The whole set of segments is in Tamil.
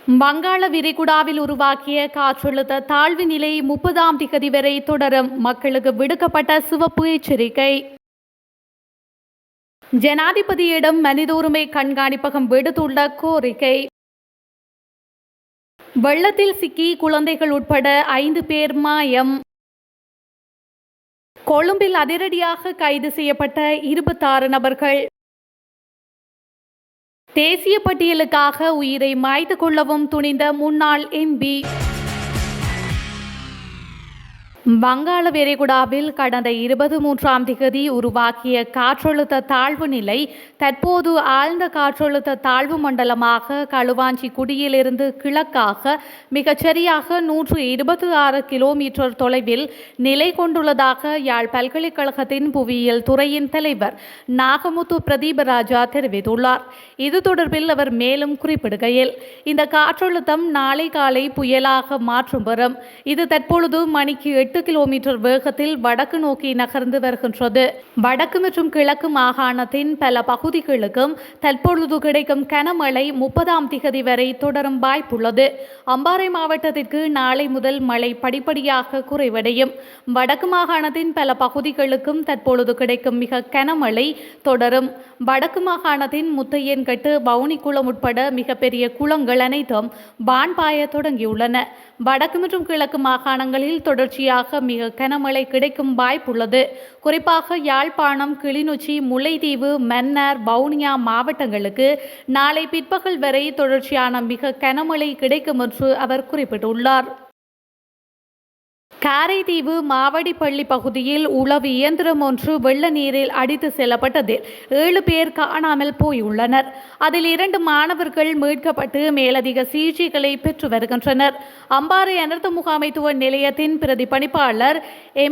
வங்காள விரிகுடாவில் உருவாக்கிய காற்றழுத்த தாழ்வு நிலை 30ஆம் திகதி வரை தொடரும். மக்களுக்கு விடுக்கப்பட்ட சிவப்பு எச்சரிக்கை. ஜனாதிபதியிடம் மனித உரிமை கண்காணிப்பகம் விடுத்துள்ள கோரிக்கை. வெள்ளத்தில் சிக்கி குழந்தைகள் உட்பட 5 பேர் மாயம். கொழும்பில் அதிரடியாக கைது செய்யப்பட்ட 26 நபர்கள். தேசிய பட்டியலுக்காக உயிரை மாய்த்து கொள்ளவும் துணிந்த முன்னாள் எம்பி. வங்காள விரிகுடாவில் கடந்த 23ஆம் திகதி உருவாக்கிய காற்றழுத்த தாழ்வு நிலை தற்போது ஆழ்ந்த காற்றழுத்த தாழ்வு மண்டலமாக களுவாஞ்சி குடியிலிருந்து கிழக்காக மிகச்சரியாக 126 கிலோமீட்டர் தொலைவில் நிலை கொண்டுள்ளதாக யாழ் பல்கலைக்கழகத்தின் புவியியல் துறையின் தலைவர் நாகமுத்து பிரதீபராஜா தெரிவித்துள்ளார். இது தொடர்பில் அவர் மேலும் குறிப்பிடுகையில், இந்த காற்றழுத்தம் நாளை காலை புயலாக மாற்றம் பெறும். இது தற்பொழுது மணிக்கு 8 கிலோமீட்டர் வேகத்தில் வடக்கு நோக்கி நகர்ந்து வருகின்றது. வடக்கு மற்றும் கிழக்கு மாகாணத்தின் பல பகுதிகளுக்கும் தற்பொழுது கிடைக்கும் கனமழை 30ஆம் திகதி வரை தொடரும் வாய்ப்புள்ளது. அம்பாறை மாவட்டத்திற்கு நாளை முதல் மழை படிப்படியாக குறைவடையும். வடக்கு மாகாணத்தின் பல பகுதிகளுக்கும் தற்பொழுது கிடைக்கும் மிக கனமழை தொடரும். வடக்கு மாகாணத்தின் முத்தையன்கட்டு, வவுனிக்குளம் உட்பட மிகப்பெரிய குளங்கள் அனைத்தும் வான்பாய தொடங்கியுள்ளன. வடக்கு மற்றும் கிழக்கு மாகாணங்களில் தொடர்ச்சியாக மிக கனமழை கிடைக்கும் வாய்ப்புள்ளது. குறிப்பாக யாழ்ப்பாணம், கிளிநொச்சி, முல்லைத்தீவு, மன்னார், வவுனியா மாவட்டங்களுக்கு நாளை பிற்பகல் வரை தொடர்ச்சியான மிக கனமழை கிடைக்கும் என்று அவர் குறிப்பிட்டுள்ளார். காரைதீவு மாவடிப்பள்ளி பகுதியில் உளவு இயந்திரம் ஒன்று வெள்ள நீரில் அடித்து செல்லப்பட்டதில் 7 பேர் காணாமல் போயுள்ளனர். அதில் 2 மாணவர்கள் மீட்கப்பட்டு மேலதிக சிகிச்சைகளை பெற்று வருகின்றனர். அம்பாறை அனர்த்த முகாமைத்துவ நிலையத்தின் பிரதி பணிப்பாளர்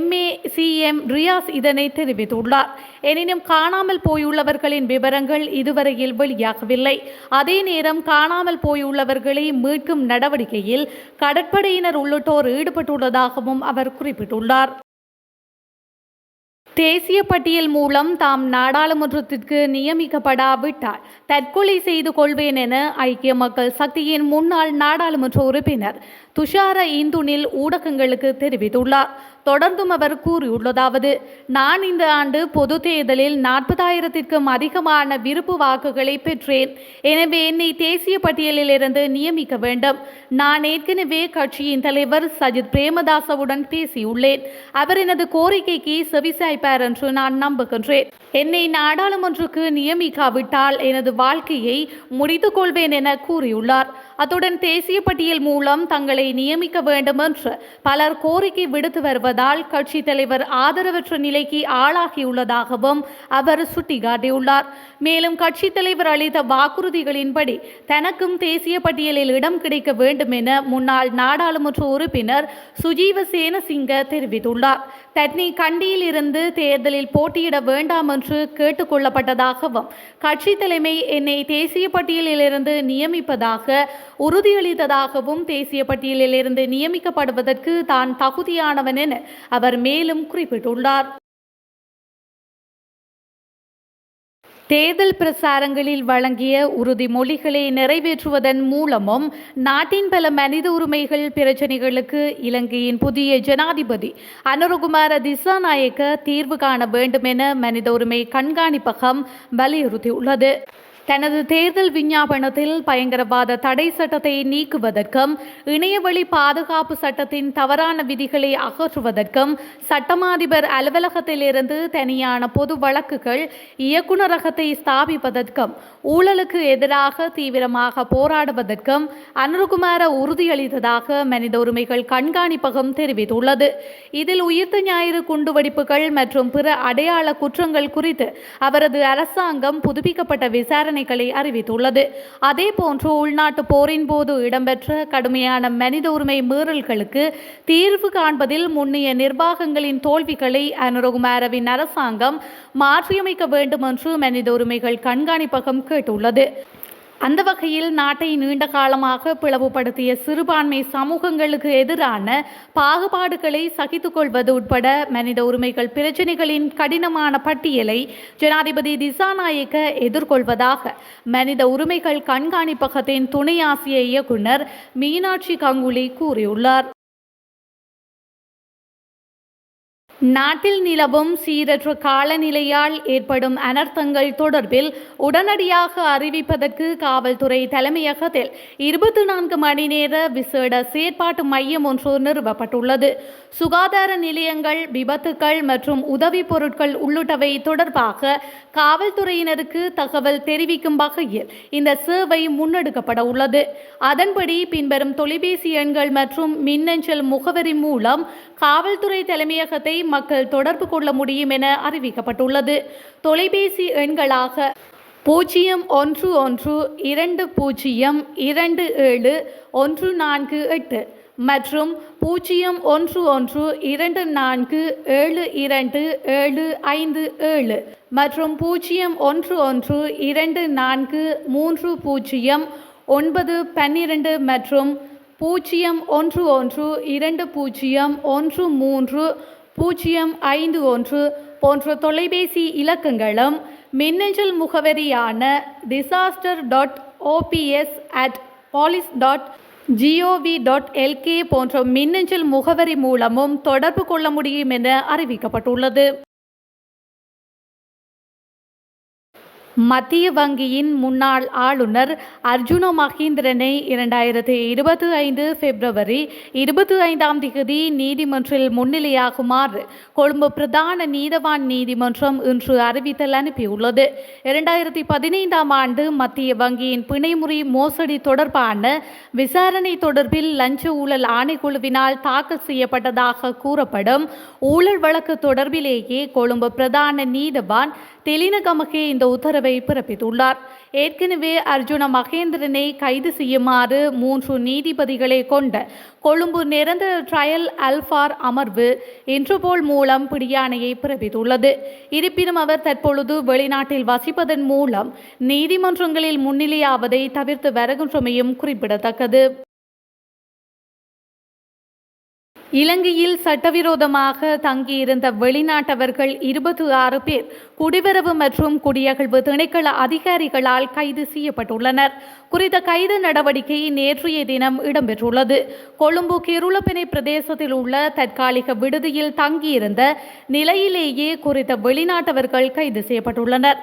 MACM ரியாஸ் இதனை தெரிவித்துள்ளார். எனினும் காணாமல் போயுள்ளவர்களின் விவரங்கள் இதுவரையில் வெளியாகவில்லை. அதே நேரம் காணாமல் போயுள்ளவர்களை மீட்கும் நடவடிக்கையில் கடற்படையினர் உள்ளிட்டோர் ஈடுபட்டுள்ளதாகவும் அவர் குறிப்பிட்டுள்ளார். தேசிய பட்டியல் மூலம் தாம் நாடாளுமன்றத்திற்கு நியமிக்கப்படாவிட்டால் தற்கொலை செய்து கொள்வேன் என ஐக்கிய மக்கள் சக்தியின் முன்னாள் நாடாளுமன்ற உறுப்பினர் துஷார இந்துனில் ஊடகங்களுக்கு தெரிவித்துள்ளார். தொடர்ந்தும் அவர் கூறியுள்ளதாவது: நான் இந்த ஆண்டு பொது தேர்தலில் 40,000க்கும் அதிகமான விருப்பு வாக்குகளை பெற்றேன். எனவே என்னை தேசிய பட்டியலில் இருந்து நியமிக்க வேண்டும். நான் ஏற்கனவே கட்சியின் தலைவர் சஜித் பிரேமதாசவுடன் பேசியுள்ளேன். அவர் எனது கோரிக்கைக்கு செவிசாய்ப்பார் என்று நான் நம்புகின்றேன். என்னை நாடாளுமன்றக்கு நியமிக்காவிட்டால் எனது வாழ்க்கையை முடித்துக் கொள்வேன் என கூறியுள்ளார். அத்துடன் தேசிய பட்டியல் மூலம் தங்களை நியமிக்க வேண்டும் என்று பலர் கோரிக்கை விடுத்து வருவதால் கட்சி தலைவர் ஆதரவற்ற நிலைக்கு ஆளாகியுள்ளதாகவும் அவர் சுட்டிக்காட்டியுள்ளார். மேலும் கட்சி தலைவர் அளித்த வாக்குறுதிகளின்படி தனக்கும் தேசிய பட்டியலில் இடம் கிடைக்க வேண்டும் என முன்னாள் நாடாளுமன்ற உறுப்பினர் சுஜீவ சேனசிங்க தெரிவித்துள்ளார். தன்னை கண்டியில் இருந்து தேர்தலில் போட்டியிட வேண்டாம் என்று கேட்டுக் கொள்ளப்பட்டதாகவும் கட்சி தலைமை என்னை தேசிய பட்டியலில் இருந்து நியமிப்பதாக உறுதியளித்ததாகவும் தேசிய பட்டியலில் இருந்து நியமிக்கப்படுவதற்கு தான் தகுதியானவன் என அவர் மேலும் குறிப்பிட்டுள்ளார். தேர்தல் பிரசாரங்களில் வழங்கிய உறுதிமொழிகளை நிறைவேற்றுவதன் மூலமும் நாட்டின் பல மனித உரிமைகள் பிரச்சினைகளுக்கு இலங்கையின் புதிய ஜனாதிபதி அனுரகுமார திசாநாயக்க தீர்வு காண வேண்டும் என மனித உரிமை கண்காணிப்பகம் வலியுறுத்தியுள்ளது. தனது தேர்தல் விஞ்ஞாபனத்தில் பயங்கரவாத தடை சட்டத்தை நீக்குவதற்கும் இணையவழி பாதுகாப்பு சட்டத்தின் தவறான விதிகளை அகற்றுவதற்கும் சட்டமாதிபர் அலுவலகத்திலிருந்து தனியான பொது வழக்குகள் இயக்குநரகத்தை ஸ்தாபிப்பதற்கும் ஊழலுக்கு எதிராக தீவிரமாக போராடுவதற்கும் அனுரகுமார உறுதியளித்ததாக மனித உரிமைகள் கண்காணிப்பகம் தெரிவித்துள்ளது. இதில் உயிர்த்த ஞாயிறு குண்டுவெடிப்புகள் மற்றும் பிற அடையாள குற்றங்கள் குறித்து அவரது அரசாங்கம் புதுப்பிக்கப்பட்ட விசாரணை அறிவித்துள்ளது. அதேபோன்று உள்நாட்டு போரின் போது இடம்பெற்ற கடுமையான மனித உரிமை மீறல்களுக்கு தீர்வு காண்பதில் முன்னைய நிர்வாகங்களின் தோல்விகளை அனுரகுமாரவின் அரசாங்கம் மாற்றியமைக்க வேண்டும் என்று மனித உரிமைகள் கண்காணிப்பகம் கேட்டுள்ளது. அந்த வகையில் நாட்டை நீண்ட காலமாக பிளவுபடுத்திய சிறுபான்மை சமூகங்களுக்கு எதிரான பாகுபாடுகளை சகித்துக் கொள்வது உட்பட மனித உரிமைகள் பிரச்சினைகளின் கடினமான பட்டியலை ஜனாதிபதி திசாநாயக்க எதிர்கொள்வதாக மனித உரிமைகள் கண்காணிப்பகத்தின் துணை ஆசிய இயக்குனர் மீனாட்சி கங்குலி கூறியுள்ளார். நாட்டில் நிலவும் சீரற்ற காலநிலையால் ஏற்படும் அனர்த்தங்கள் தொடர்பில் உடனடியாக அறிவிப்பதற்கு காவல்துறை தலைமையகத்தில் 24 மணி நேர விசேட செயற்பாட்டு மையம் ஒன்று நிறுவப்பட்டுள்ளது. சுகாதார நிலையங்கள், விபத்துக்கள் மற்றும் உதவி பொருட்கள் உள்ளிட்டவை தொடர்பாக காவல்துறையினருக்கு தகவல் தெரிவிக்கும் வகையில் இந்த சேவை முன்னெடுக்கப்பட உள்ளது. அதன்படி பின்வரும் தொலைபேசி எண்கள் மற்றும் மின்னஞ்சல் முகவரி மூலம் காவல்துறை தலைமையகத்தை மக்கள் தொடர்பு கொள்ள முடியும் என அறிவிக்கப்பட்டுள்ளது. தொலைபேசி எண்களாக 0112027148 மற்றும் 0112472757 மற்றும் 0112430912 மற்றும் 01121301 போன்ற தொலைபேசி இலக்கங்களும் மின்னஞ்சல் முகவரியான disaster.ops@police.gov.lk போன்ற மின்னஞ்சல் முகவரி மூலமும் தொடர்பு கொள்ள முடியும் என அறிவிக்கப்பட்டுள்ளது. மத்திய வங்கியின் முன்னாள் ஆளுநர் அர்ஜுன மகேந்திரனை 2025 பிப்ரவரி 25 நீதிமன்றில் முன்னிலையாகுமாறு கொழும்பு பிரதான நீதவான் நீதிமன்றம் இன்று அறிவித்தல் அனுப்பியுள்ளது. 2015 மத்திய வங்கியின் பிணைமுறி மோசடி தொடர்பான விசாரணை தொடர்பில் லஞ்ச ஊழல் ஆணைக்குழுவினால் தாக்கல் செய்யப்பட்டதாக கூறப்படும் ஊழல் வழக்கு தொடர்பிலேயே கொழும்பு பிரதான நீதவான் தெலினகமகே இந்த உத்தரவை பிறப்பித்துள்ளார். ஏற்கனவே அர்ஜுன மகேந்திரனை கைது செய்யுமாறு 3 நீதிபதிகளை கொண்ட கொழும்பு நிரந்தர ட்ரையல் அல்ஃபார் அமர்வு இன்டர்போல் மூலம் பிடியாணையை பிறப்பித்துள்ளது. இருப்பினும் அவர் தற்பொழுது வெளிநாட்டில் வசிப்பதன் மூலம் நீதிமன்றங்களில் முன்னிலையாவதை தவிர்த்து வருகின்றமையும் குறிப்பிடத்தக்கது. இலங்கையில் சட்டவிரோதமாக தங்கியிருந்த வெளிநாட்டவர்கள் 26 பேர் குடிவரவு மற்றும் குடியகழ்வு திணைக்கள அதிகாரிகளால் கைது செய்யப்பட்டுள்ளனர். குறித்த கைது நடவடிக்கை நேற்றைய தினம் இடம்பெற்றுள்ளது. கொழும்பு கிருளப்பனை பிரதேசத்தில் உள்ள தற்காலிக விடுதியில் தங்கியிருந்த நிலையிலேயே குறித்த வெளிநாட்டவர்கள் கைது செய்யப்பட்டுள்ளனர்.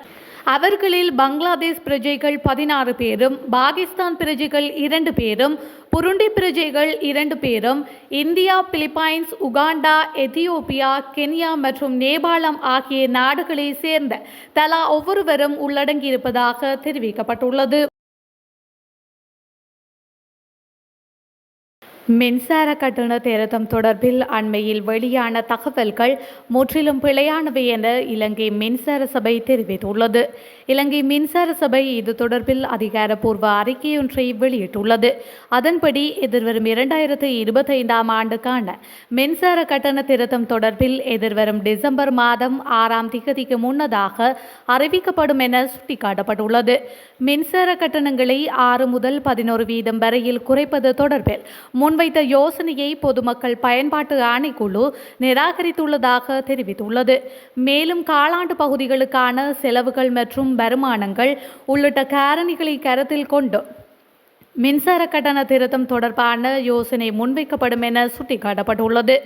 அவர்களில் பங்களாதேஷ் பிரஜைகள் 16 பேரும், பாகிஸ்தான் பிரஜைகள் 2 பேரும், புருண்டி பிரஜைகள் 2 பேரும், India, Philippines, Uganda, Ethiopia, Kenya மற்றும் நேபாளம் ஆகிய நாடுகளை சேர்ந்த தலா ஒவ்வொருவரும் உள்ளடங்கியிருப்பதாக தெரிவிக்கப்பட்டுள்ளது. மின்சார கட்டண திருத்தம் தொடர்பில் அண்மையில் வெளியான தகவல்கள் முற்றிலும் பிழையானவை என இலங்கை மின்சார சபை தெரிவித்துள்ளது. இலங்கை மின்சார சபை இது தொடர்பில் அதிகாரப்பூர்வ அறிக்கையொன்றை வெளியிட்டுள்ளது. அதன்படி எதிர்வரும் 2025 ஆண்டுக்கான மின்சார கட்டண திருத்தம் தொடர்பில் எதிர்வரும் டிசம்பர் மாதம் 6ஆம் தேதிக்கு முன்னதாக அறிவிக்கப்படும் என சுட்டிக்காட்டப்பட்டுள்ளது. மின்சார கட்டணங்களை 6 முதல் 11% வரையில் குறைப்பது தொடர்பில் முன்வைத்த யோசனையை பொதுமக்கள் பயன்பாட்டு ஆணைக்குழு நிராகரித்துள்ளதாக தெரிவித்துள்ளது. மேலும் காலாண்டு பகுதிகளுக்கான செலவுகள் மற்றும் வருமானங்கள் உள்ளிட்ட காரணிகளை கருத்தில் கொண்டு மின்சார கட்டண திருத்தம் தொடர்பான யோசனை முன்வைக்கப்படும் என சுட்டிக்காட்டப்பட்டுள்ளது.